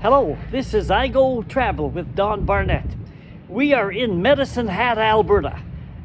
Hello, this is I Go Travel with Don Barnett. We are in Medicine Hat, Alberta,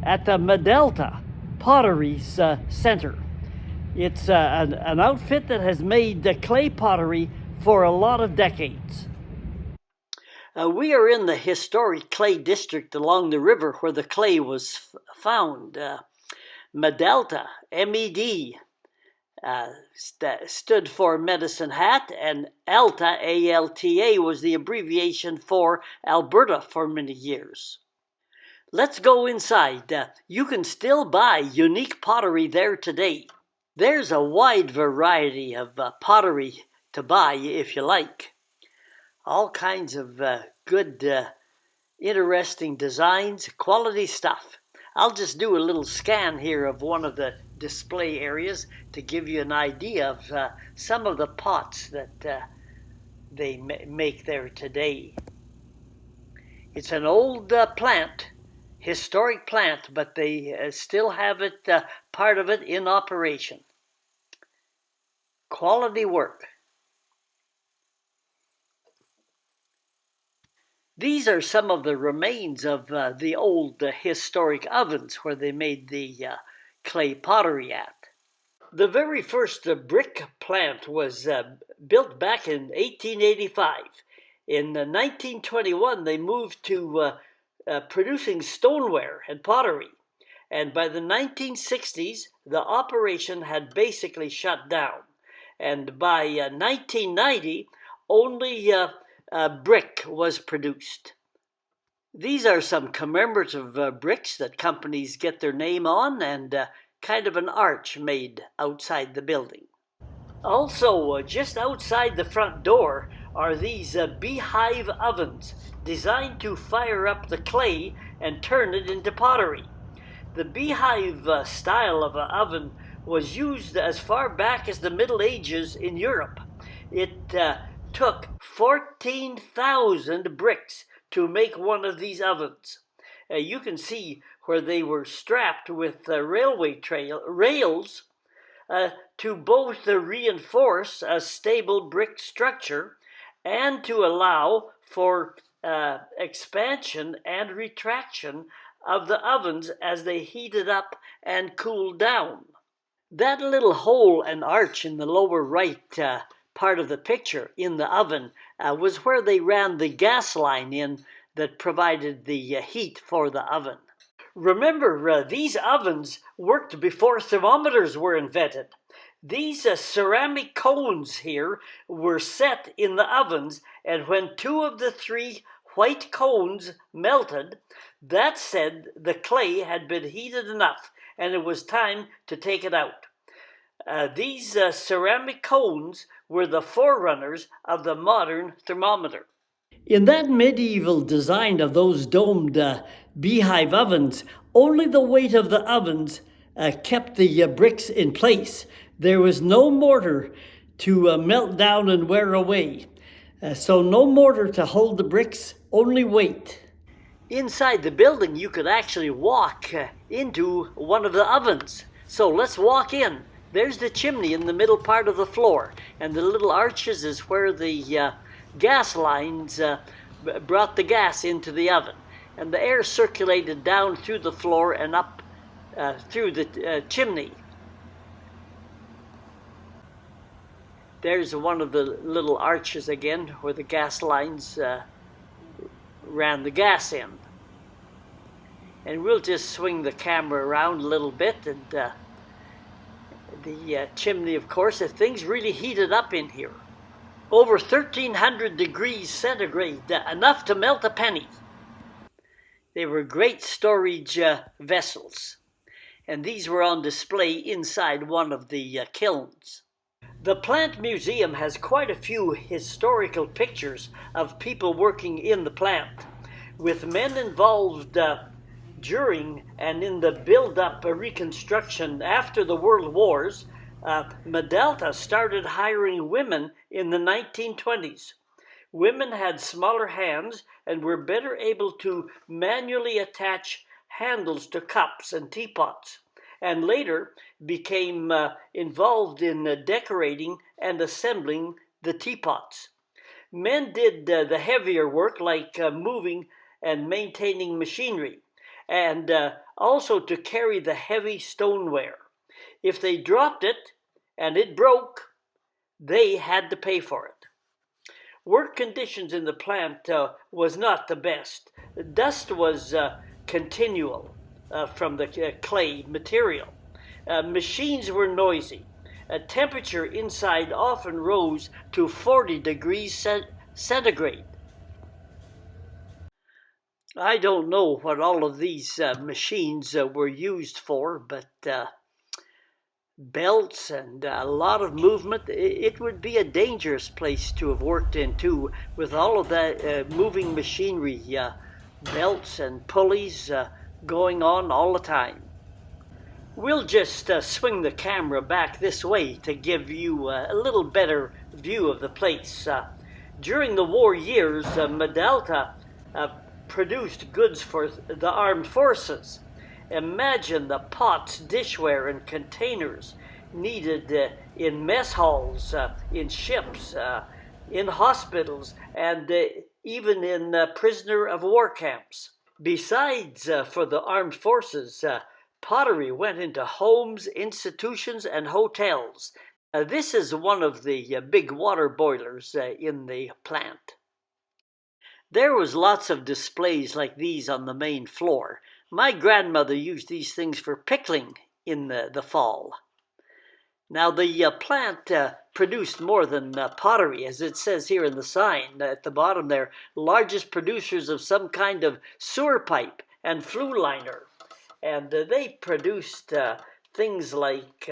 at the Medalta Pottery Center. It's an outfit that has made clay pottery for a lot of decades. We are in the historic clay district along the river where the clay was found. Medalta, M-E-D, stood for Medicine Hat, and Alta, A-L-T-A, was the abbreviation for Alberta for many years. Let's go inside. You can still buy unique pottery there today. There's a wide variety of pottery to buy if you like. All kinds of good, interesting designs, quality stuff. I'll just do a little scan here of one of the display areas to give you an idea of some of the pots that they make there today. It's an old plant, historic plant, but they still have it, part of it in operation. Quality work. These are some of the remains of the old historic ovens where they made the clay pottery at. The very first brick plant was built back in 1885. In 1921, they moved to producing stoneware and pottery. And by the 1960s, the operation had basically shut down. And by 1990, only brick was produced. These are some commemorative bricks that companies get their name on, and kind of an arch made outside the building. Also, just outside the front door are these Beehive ovens designed to fire up the clay and turn it into pottery. The Beehive style of oven was used as far back as the Middle Ages in Europe. It took 14,000 bricks to make one of these ovens. You can see where they were strapped with railway rails to both reinforce a stable brick structure and to allow for expansion and retraction of the ovens as they heated up and cooled down. That little hole and arch in the lower right part of the picture in the oven was where they ran the gas line in that provided the heat for the oven. Remember, these ovens worked before thermometers were invented. These ceramic cones here were set in the ovens, and when 2 of the 3 white cones melted, that said the clay had been heated enough and it was time to take it out. These ceramic cones were the forerunners of the modern thermometer. In that medieval design of those domed Beehive ovens, only the weight of the ovens kept the bricks in place. There was no mortar to melt down and wear away. So no mortar to hold the bricks, only weight. Inside the building, you could actually walk into one of the ovens. So let's walk in. There's the chimney in the middle part of the floor, and the little arches is where the gas lines brought the gas into the oven. And the air circulated down through the floor and up through the chimney. There's one of the little arches again where the gas lines ran the gas in. And we'll just swing the camera around a little bit, and the chimney, of course, if things really heated up in here. Over 1,300 degrees centigrade, enough to melt a penny. They were great storage vessels, and these were on display inside one of the kilns. The Plant Museum has quite a few historical pictures of people working in the plant, with men involved during and in the build-up reconstruction after the World Wars. Medalta started hiring women in the 1920s. Women had smaller hands and were better able to manually attach handles to cups and teapots, and later became involved in decorating and assembling the teapots. Men did the heavier work like moving and maintaining machinery, and also to carry the heavy stoneware. If they dropped it and it broke, they had to pay for it. Work conditions in the plant was not the best. Dust was continual from the clay material. Machines were noisy. Temperature inside often rose to 40 degrees centigrade. I don't know what all of these machines were used for, but belts and a lot of movement. It would be a dangerous place to have worked in too, with all of that moving machinery, belts and pulleys going on all the time. We'll just swing the camera back this way to give you a little better view of the place. During the war years, Medalta produced goods for the armed forces. Imagine the pots, dishware, and containers needed in mess halls, in ships, in hospitals, and even in prisoner of war camps. Besides, for the armed forces, pottery went into homes, institutions, and hotels. This is one of the big water boilers in the plant. There was lots of displays like these on the main floor. My grandmother used these things for pickling in the fall. Now the plant produced more than pottery, as it says here in the sign at the bottom there. Largest producers of some kind of sewer pipe and flue liner. And they produced things like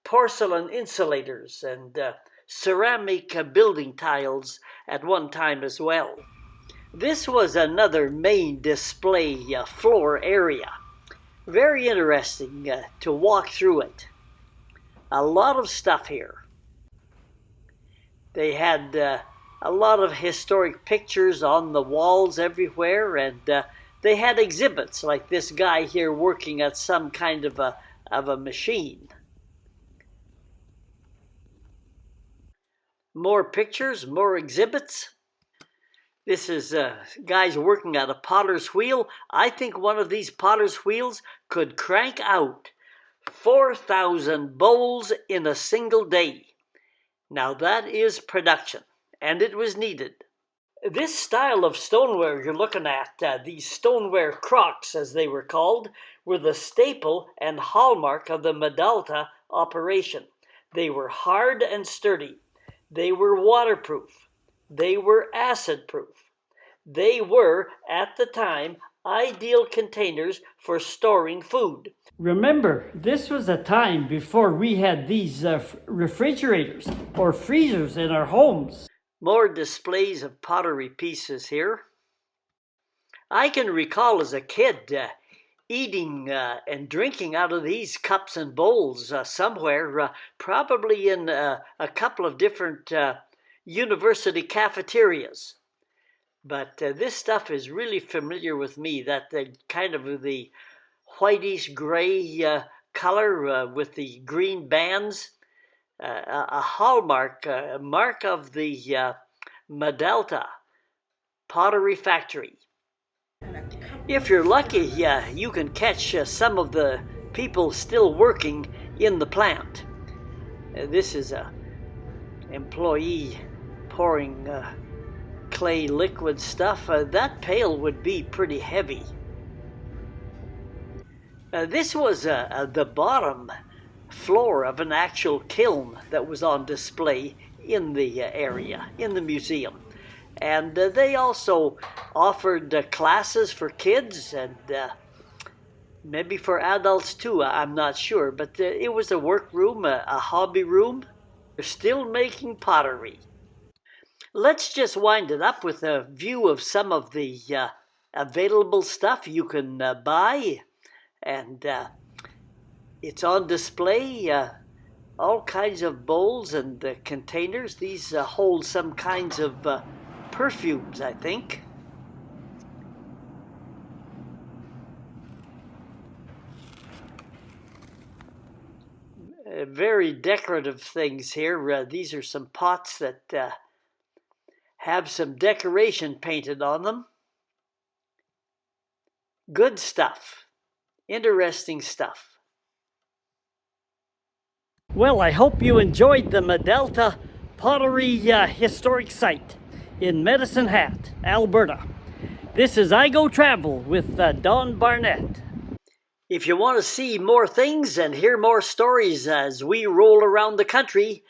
porcelain insulators and ceramic building tiles at one time as well. This was another main display floor area. Very interesting to walk through it. A lot of stuff here. They had a lot of historic pictures on the walls everywhere, and they had exhibits like this guy here working at some kind of a machine. More pictures, more exhibits. This is guys working at a potter's wheel. I think one of these potter's wheels could crank out 4,000 bowls in a single day. Now that is production, and it was needed. This style of stoneware you're looking at, these stoneware crocks as they were called, were the staple and hallmark of the Medalta operation. They were hard and sturdy. They were waterproof. They were acid-proof. They were, at the time, ideal containers for storing food. Remember, this was a time before we had these refrigerators or freezers in our homes. More displays of pottery pieces here. I can recall as a kid eating and drinking out of these cups and bowls somewhere, probably in a couple of different university cafeterias. But this stuff is really familiar with me, that kind of the whitish gray color with the green bands, a hallmark, mark of the Medalta pottery factory. If you're lucky, you can catch some of the people still working in the plant. This is a employee pouring clay liquid stuff. That pail would be pretty heavy. This was the bottom floor of an actual kiln that was on display in the area, in the museum. And they also offered classes for kids and maybe for adults too, I'm not sure. But it was a workroom, a hobby room. They're still making pottery. Let's just wind it up with a view of some of the available stuff you can buy. And it's on display, all kinds of bowls and containers. These hold some kinds of perfumes, I think. Very decorative things here. These are some pots that have some decoration painted on them. Good stuff. Interesting stuff. Well, I hope you enjoyed the Medalta Pottery Historic Site in Medicine Hat, Alberta. This is I Go Travel with Don Barnett. If you want to see more things and hear more stories as we roll around the country,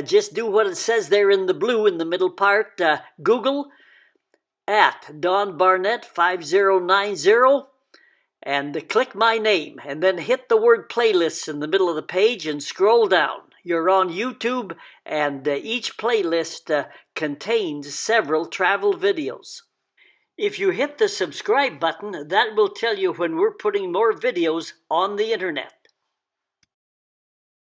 just do what it says there in the blue in the middle part. Google at Don Barnett 5090 and click my name, and then hit the word playlists in the middle of the page and scroll down. You're on YouTube, and each playlist contains several travel videos. If you hit the subscribe button, that will tell you when we're putting more videos on the internet.